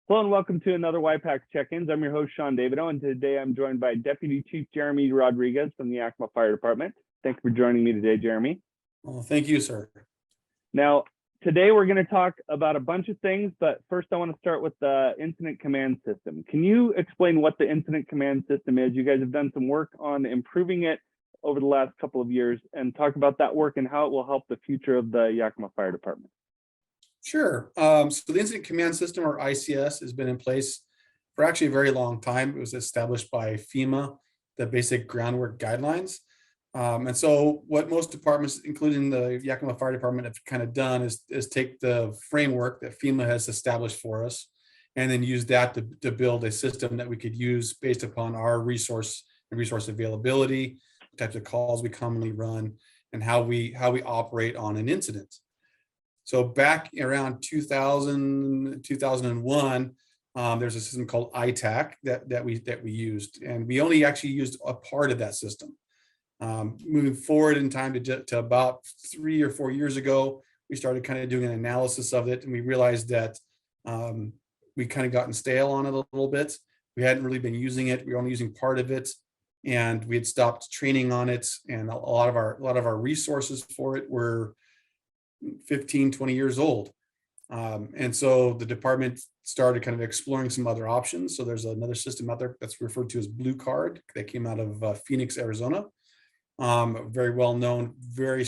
Hello and welcome to another Y-PAC Check-ins. I'm your host, Sean Davido, and today I'm joined by Deputy Chief Jeremy Rodriguez from the Yakima Fire Department. Thanks for joining me today, Jeremy. Well, thank you, sir. Now, today we're going to talk about a bunch of things, but first I want to start with the Incident Command System. Can you explain what the Incident Command System is? You guys have done some work on improving it over the last couple of years, and talk about that work and how it will help the future of the Yakima Fire Department. Sure. So the Incident Command System, or ICS, has been in place for actually a very long time. It was established by FEMA, the basic groundwork guidelines. And so what most departments, including the Yakima Fire Department, have kind of done is take the framework that FEMA has established for us and then use that to build a system that we could use based upon our resource and resource availability, the types of calls we commonly run, and how we operate on an incident. So back around 2000, 2001, there's a system called Y-TAC that we used, and we only actually used a part of that system. Moving forward in time to about 3 or 4 years ago, we started kind of doing an analysis of it, and we realized that we kind of gotten stale on it a little bit. We hadn't really been using it. We were only using part of it, and we had stopped training on it, and a lot of our resources for it were 15, 20 years old. And so the department started kind of exploring some other options. So there's another system out there that's referred to as Blue Card that came out of Phoenix, Arizona. Very well known, very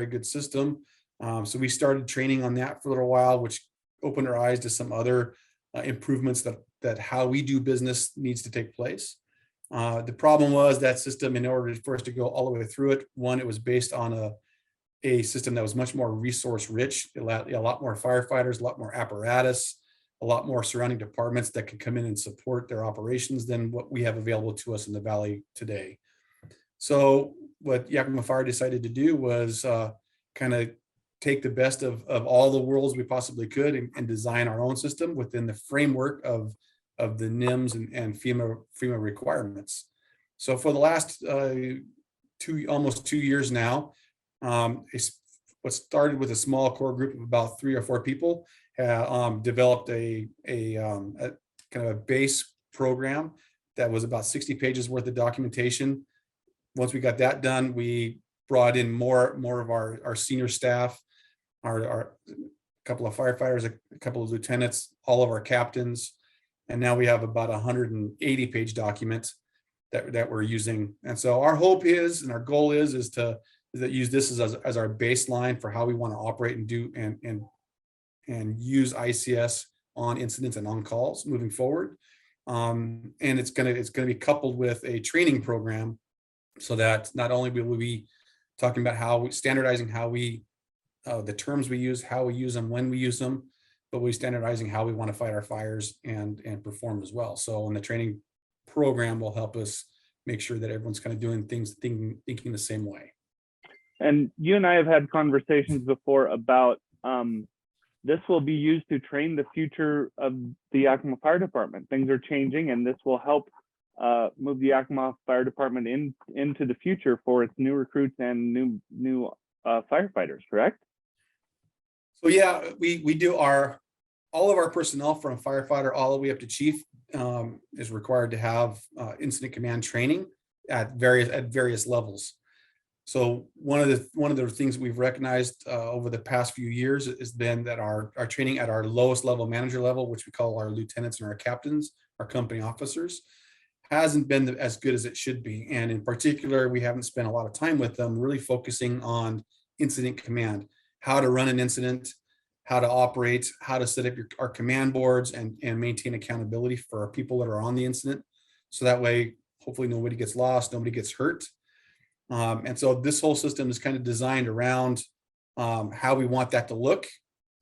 good system. So we started training on that for a little while, which opened our eyes to some other improvements that how we do business needs to take place. The problem was that system, in order for us to go all the way through it, one, it was based on a system that was much more resource rich, a lot more firefighters, a lot more apparatus, a lot more surrounding departments that could come in and support their operations than what we have available to us in the Valley today. So what Yakima Fire decided to do was kind of take the best of all the worlds we possibly could and design our own system within the framework of the NIMS and FEMA requirements. So for the last almost 2 years now, what started with a small core group of about 3 or 4 people developed a kind of a base program that was about 60 pages worth of documentation. Once we got that done, we brought in more of our senior staff, our couple of firefighters, a couple of lieutenants, all of our captains, and now we have about 180-page document that we're using. And so our hope is, and our goal is to use this as our baseline for how we want to operate and do and use ICS on incidents and on calls moving forward. And it's gonna be coupled with a training program, so that not only will we be talking about standardizing how we the terms we use, how we use them, when we use them, but we're standardizing how we want to fight our fires and perform as well. So in the training program will help us make sure that everyone's kind of doing things thinking the same way. And you and I have had conversations before about this will be used to train the future of the Yakima Fire Department. Things are changing, and this will help move the Yakima Fire Department into the future for its new recruits and new firefighters, correct? So yeah, we do all of our personnel from firefighter all the way up to chief is required to have incident command training at various levels. So one of the things we've recognized over the past few years has been that our training at our lowest level, manager level, which we call our lieutenants and our captains, our company officers, hasn't been as good as it should be. And in particular, we haven't spent a lot of time with them really focusing on incident command, how to run an incident, how to operate, how to set up our command boards and maintain accountability for our people that are on the incident. So that way, hopefully nobody gets lost, nobody gets hurt. And so this whole system is kind of designed around how we want that to look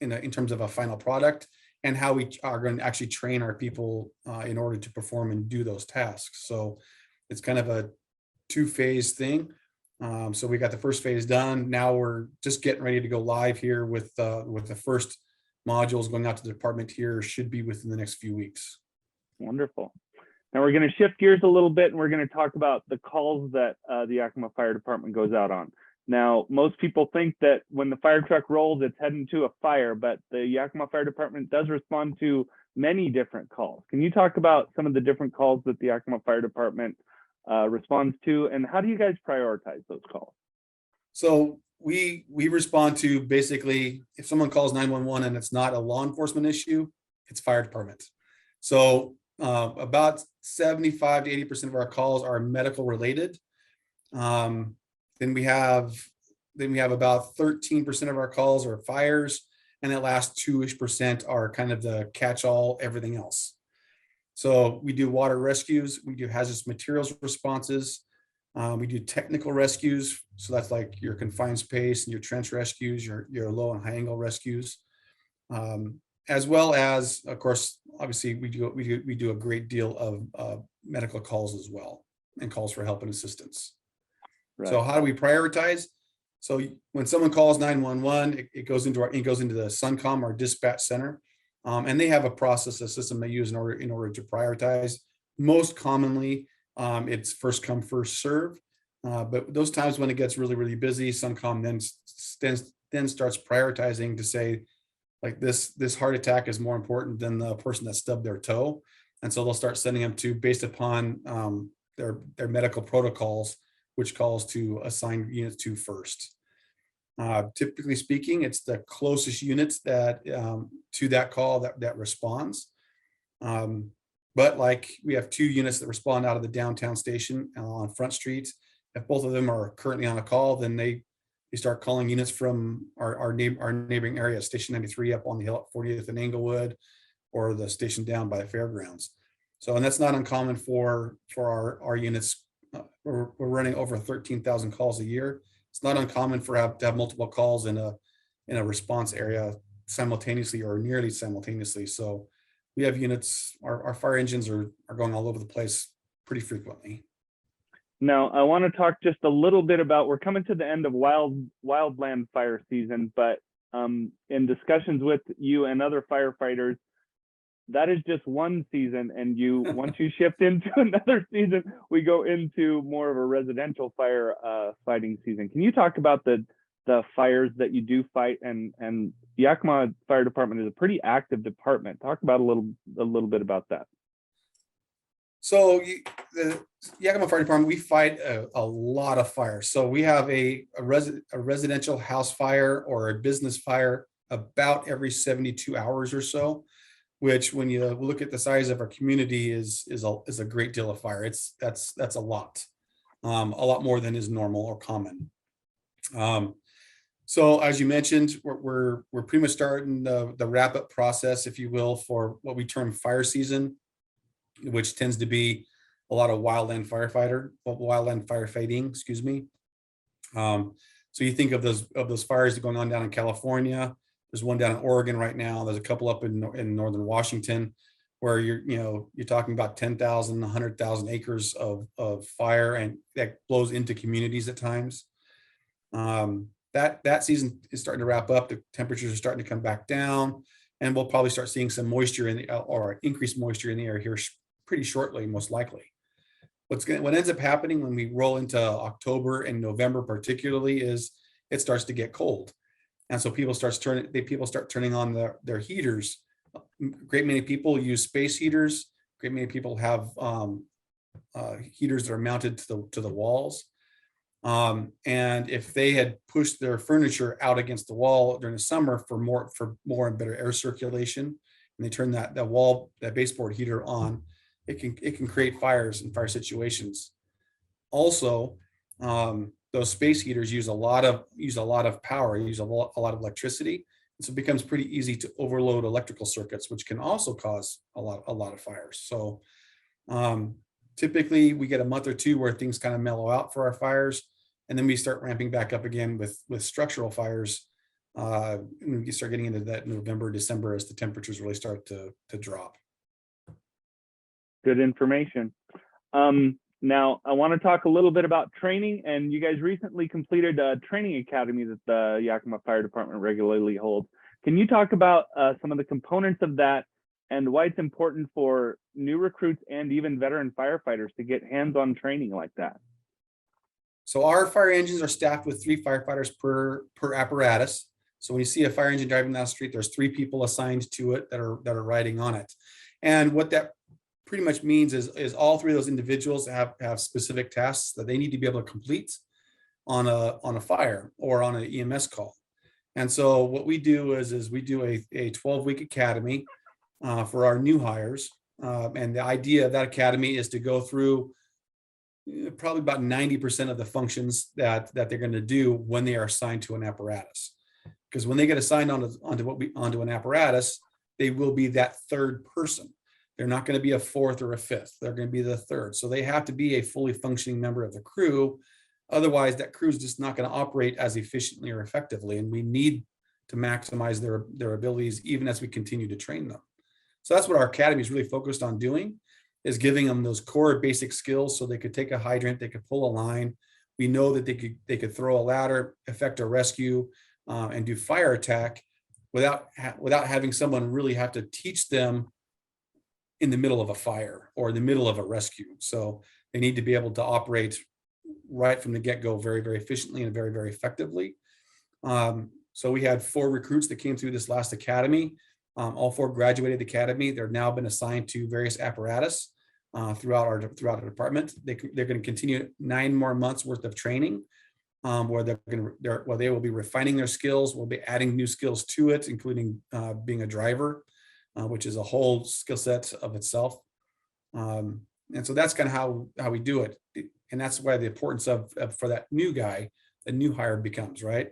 in terms of a final product, and how we are going to actually train our people in order to perform and do those tasks. So it's kind of a 2-phase thing. So we got the first phase done. Now we're just getting ready to go live here with the first modules going out to the department here, should be within the next few weeks. Wonderful. Now we're going to shift gears a little bit, and we're going to talk about the calls that the Yakima Fire Department goes out on. Now, most people think that when the fire truck rolls, it's heading to a fire, but the Yakima Fire Department does respond to many different calls. Can you talk about some of the different calls that the Yakima Fire Department responds to, and how do you guys prioritize those calls? So we respond to basically if someone calls 911 and it's not a law enforcement issue, it's fire department. So about 75 to 80% of our calls are medical related. Then we have about 13% of our calls are fires, and that last 2-ish% are kind of the catch-all everything else. So we do water rescues, we do hazardous materials responses, we do technical rescues. So that's like your confined space and your trench rescues, your low and high angle rescues, as well as, of course, obviously we do a great deal of medical calls as well, and calls for help and assistance. Right. So how do we prioritize? So when someone calls 911, it goes into the Suncom, our dispatch center, and they have a process, a system they use in order to prioritize. Most commonly, it's first come, first serve. But those times when it gets really, really busy, Suncom then starts prioritizing to say, like, this heart attack is more important than the person that stubbed their toe, and so they'll start sending them to, based upon their medical protocols, which calls to assign units to first. Typically speaking, it's the closest units that to that call that responds. But like we have 2 units that respond out of the downtown station on Front Street. If both of them are currently on a call, then they start calling units from our neighboring area, Station 93 up on the hill at 40th and Englewood, or the station down by the fairgrounds. So, and that's not uncommon for our units. We're running over 13,000 calls a year. It's not uncommon to have multiple calls in a response area simultaneously or nearly simultaneously. So we have units, our fire engines are going all over the place pretty frequently. Now, I want to talk just a little bit about, we're coming to the end of wildland fire season, but in discussions with you and other firefighters, that is just one season, and once you shift into another season, we go into more of a residential fire fighting season. Can you talk about the fires that you do fight? And Yakima Fire Department is a pretty active department. Talk about a little bit about that. So the Yakima Fire Department, we fight a lot of fires. So we have a residential house fire or a business fire about every 72 hours or so, which, when you look at the size of our community, is a great deal of fire. That's a lot more than is normal or common. So as you mentioned, we're pretty much starting the wrap up process, if you will, for what we term fire season, which tends to be a lot of wildland firefighting, excuse me. So you think of those fires that are going on down in California. There's one down in Oregon right now. There's a couple up in northern Washington, where you're talking about 10,000, 100,000 acres of fire, and that blows into communities at times. That season is starting to wrap up. The temperatures are starting to come back down, and we'll probably start seeing some moisture or increased moisture in the air here pretty shortly, most likely. What ends up happening when we roll into October and November, particularly, is it starts to get cold, and so people start turning on their heaters. Great many people use space heaters. Great many people have heaters that are mounted to the walls. And if they had pushed their furniture out against the wall during the summer for more and better air circulation, and they turn that baseboard heater on, it can create fires and fire situations. Also, those space heaters use a lot of power, use a lot of electricity, and so it becomes pretty easy to overload electrical circuits, which can also cause a lot of fires. So typically we get a month or two where things kind of mellow out for our fires, and then we start ramping back up again with structural fires. And we start getting into that November, December, as the temperatures really start to drop. Good information. Now, I want to talk a little bit about training, and you guys recently completed a training academy that the Yakima Fire Department regularly holds. Can you talk about some of the components of that and why it's important for new recruits and even veteran firefighters to get hands-on training like that? So our fire engines are staffed with 3 firefighters per apparatus. So when you see a fire engine driving down the street, there's 3 people assigned to it that are riding on it. And what that pretty much means is all 3 of those individuals have specific tasks that they need to be able to complete on a fire or on an EMS call. And so what we do is we do a 12-week academy for our new hires. And the idea of that academy is to go through probably about 90% of the functions that they're going to do when they are assigned to an apparatus. Because when they get assigned onto an apparatus, they will be that 3rd person. They're not going to be a 4th or a 5th. They're going to be the 3rd. So they have to be a fully functioning member of the crew. Otherwise, that crew is just not going to operate as efficiently or effectively. And we need to maximize their abilities even as we continue to train them. So that's what our academy is really focused on doing, is giving them those core basic skills so they could take a hydrant, they could pull a line. We know that they could throw a ladder, effect a rescue, and do fire attack without having someone really have to teach them in the middle of a fire or in the middle of a rescue. So they need to be able to operate right from the get-go very, very efficiently and very, very effectively. So we had 4 recruits that came through this last academy. All 4 graduated the academy. They're now been assigned to various apparatus throughout our department. They're going to continue 9 more months worth of training, where they will be refining their skills. We'll be adding new skills to it, including being a driver, which is a whole skill set of itself. And so that's kind of how we do it. And that's why the importance of for that new guy, the new hire becomes, right?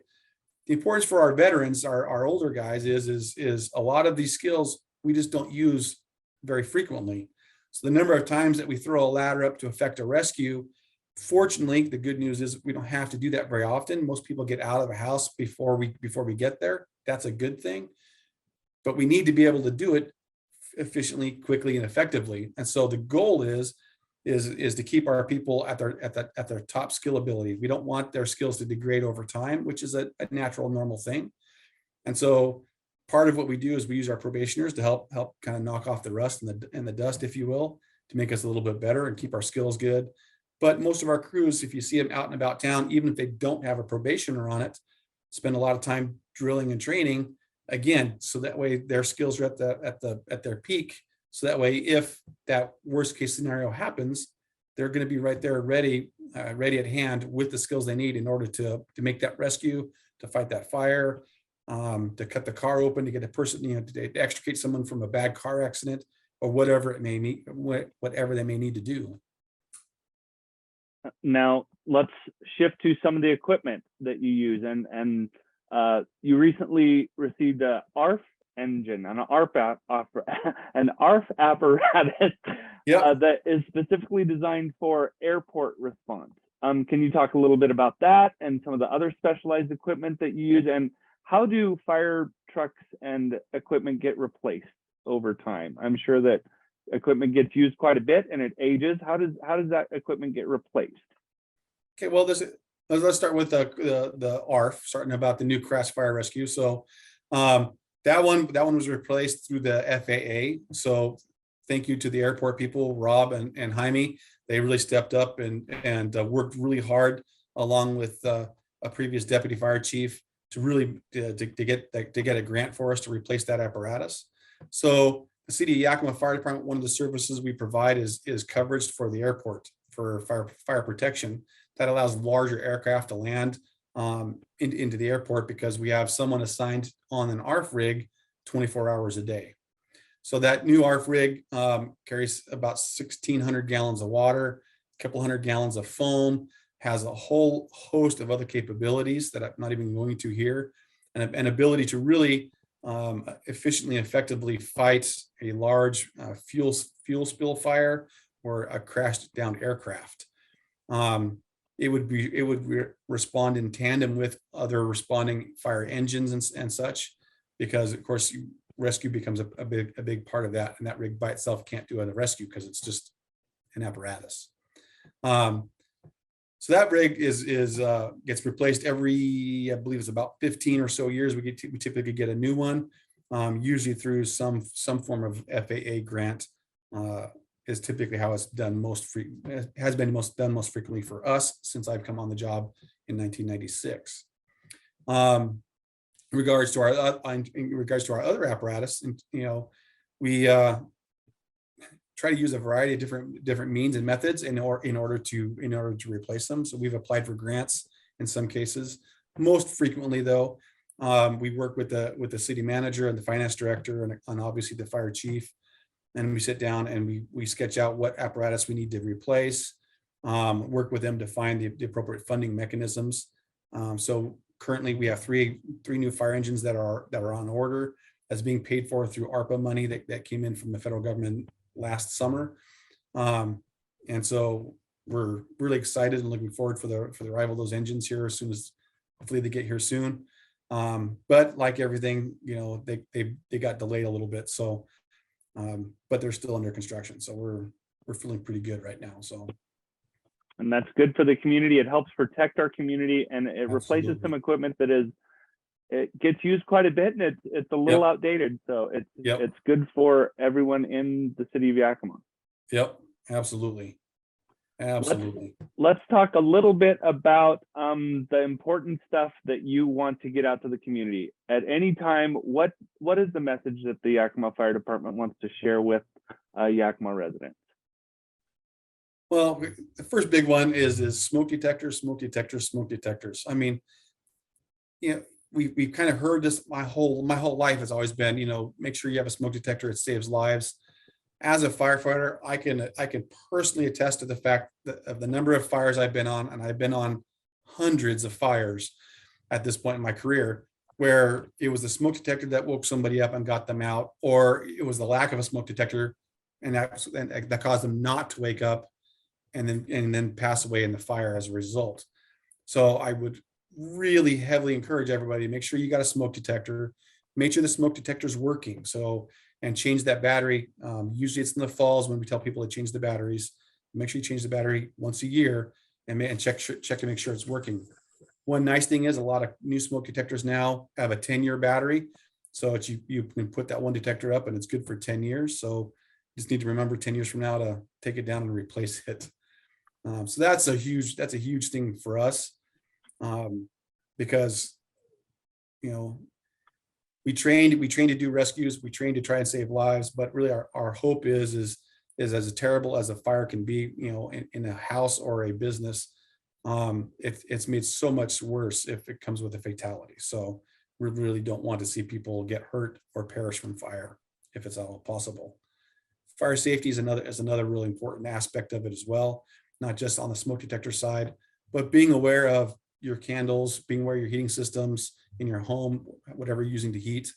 The importance for our veterans, our older guys is a lot of these skills we just don't use very frequently. So the number of times that we throw a ladder up to effect a rescue, fortunately, the good news is we don't have to do that very often. Most people get out of the house before we get there. That's a good thing. But we need to be able to do it efficiently, quickly, and effectively. And so the goal is to keep our people at their top skill ability. We don't want their skills to degrade over time, which is a natural, normal thing. And so part of what we do is we use our probationers to help kind of knock off the rust and the dust, if you will, to make us a little bit better and keep our skills good. But most of our crews, if you see them out and about town, even if they don't have a probationer on it, spend a lot of time drilling and training, again, so that way their skills are at their peak. So that way, if that worst case scenario happens, they're going to be right there ready at hand with the skills they need in order to make that rescue, to fight that fire, to cut the car open, to get a person, to extricate someone from a bad car accident, or whatever they may need to do. Now let's shift to some of the equipment that you use, and you recently received a ARF engine, an ARF apparatus that is specifically designed for airport response. Can you talk a little bit about that and some of the other specialized equipment that you use, and how do fire trucks and equipment get replaced over time? I'm sure that equipment gets used quite a bit and it ages. How does that equipment get replaced? Okay, well, let's start with the ARF, starting about the new crash fire rescue. So that one was replaced through the FAA. So thank you to the airport people, Rob and Jaime. They really stepped up and worked really hard along with a previous deputy fire chief to really to get a grant for us to replace that apparatus. So the city of Yakima Fire Department, one of the services we provide is coverage for the airport for fire protection. That allows larger aircraft to land into the airport because we have someone assigned on an ARF rig 24 hours a day. So that new ARF rig carries about 1,600 gallons of water, a couple hundred gallons of foam, has a whole host of other capabilities that I'm not even going to here, and an ability to really efficiently and effectively fight a large fuel spill fire or a crashed down aircraft. It would respond in tandem with other responding fire engines and such, because of course rescue becomes a big part of that, and that rig by itself can't do a rescue because it's just an apparatus. So that rig gets replaced every, I believe it's about 15 or so years. We typically get a new one, usually through some form of FAA grant is typically how it's done has been done most frequently for us since I've come on the job in 1996. In regards to our other apparatus, and we try to use a variety of different means and methods in order to replace them. So we've applied for grants in some cases. Most frequently, though, we work with the city manager and the finance director and obviously the fire chief, and we sit down and we sketch out what apparatus we need to replace. Work with them to find the appropriate funding mechanisms. So currently, we have three new fire engines that are on order, that's being paid for through ARPA money that came in from the federal government last summer. And so we're really excited and looking forward for the arrival of those engines here as soon as, hopefully they get here soon. But like everything, they got delayed a little bit. So, but they're still under construction. So we're feeling pretty good right now. So. And that's good for the community. It helps protect our community, and it replaces some equipment that it gets used quite a bit, and it's a little outdated. So it's good for everyone in the city of Yakima. Yep, absolutely. Let's talk a little bit about the important stuff that you want to get out to the community. At any time, what is the message that the Yakima Fire Department wants to share with Yakima residents? Well, the first big one is smoke detectors, smoke detectors, smoke detectors. I mean, we've kind of heard this my whole life has always been, make sure you have a smoke detector, it saves lives. As a firefighter, I can personally attest to the fact that of the number of fires I've been on, and I've been on hundreds of fires at this point in my career, where it was the smoke detector that woke somebody up and got them out, or it was the lack of a smoke detector and that caused them not to wake up and then pass away in the fire as a result. So I would really heavily encourage everybody to make sure you got a smoke detector, make sure the smoke detector is working. So, and change that battery. Usually it's in the falls when we tell people to change the batteries. Make sure you change the battery once a year and check to make sure it's working. One nice thing is a lot of new smoke detectors now have a 10-year battery. So you can put that one detector up and it's good for 10 years. So you just need to remember 10 years from now to take it down and replace it. So that's a huge thing for us, because we train to do rescues, we train to try and save lives, but really our hope is as terrible as a fire can be, in a house or a business, it's made so much worse if it comes with a fatality. So we really don't want to see people get hurt or perish from fire if it's at all possible. Fire safety is another really important aspect of it as well, not just on the smoke detector side, but being aware of your candles, being aware of your heating systems in your home, whatever you're using to heat,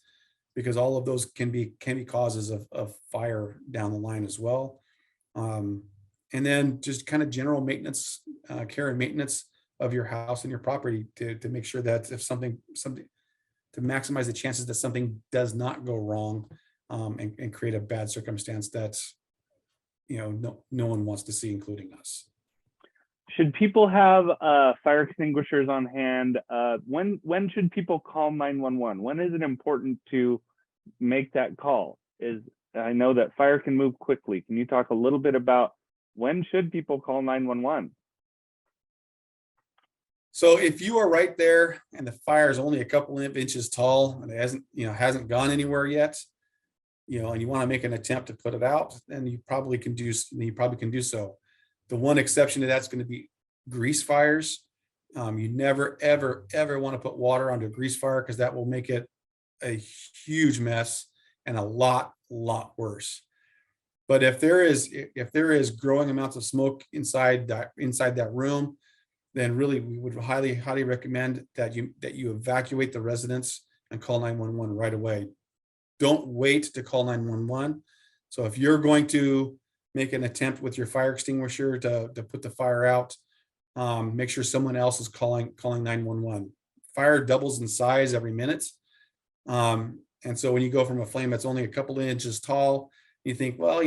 because all of those can be causes of fire down the line as well. And then just kind of general maintenance, care and maintenance of your house and your property to make sure that if something to maximize the chances that something does not go wrong, and create a bad circumstance that's no one wants to see, including us. Should people have fire extinguishers on hand? When should people call 911? When is it important to make that call? I know that fire can move quickly. Can you talk a little bit about when should people call 911? So if you are right there and the fire is only a couple of inches tall and it hasn't gone anywhere yet, and you want to make an attempt to put it out, then you probably can do so. The one exception to that's going to be grease fires. You never, ever want to put water onto a grease fire, because that will make it a huge mess and a lot worse. But if there is growing amounts of smoke inside that room, then really we would highly recommend that you evacuate the residents and call 911 right away. Don't wait to call 911. So if you're going to make an attempt with your fire extinguisher to put the fire out, make sure someone else is calling 911. Fire doubles in size every minute. And so when you go from a flame that's only a couple of inches tall, you think, well,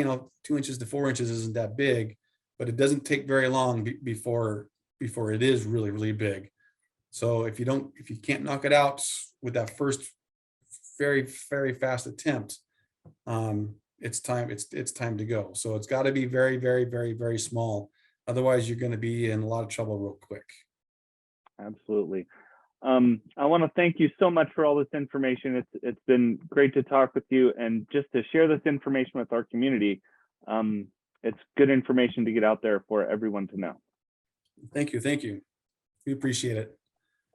2 inches to 4 inches isn't that big, but it doesn't take very long before it is really, really big. So if you can't knock it out with that first very, very fast attempt, it's time to go. So it's got to be very, very, very, very small. Otherwise, you're going to be in a lot of trouble real quick. Absolutely. I want to thank you so much for all this information. It's been great to talk with you and just to share this information with our community. It's good information to get out there for everyone to know. Thank you. Thank you. We appreciate it.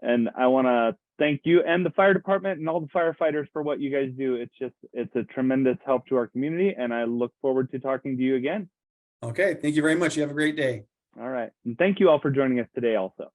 And I want to thank you and the fire department and all the firefighters for what you guys do. It's a tremendous help to our community, and I look forward to talking to you again. Okay. Thank you very much. You have a great day. All right. And thank you all for joining us today also.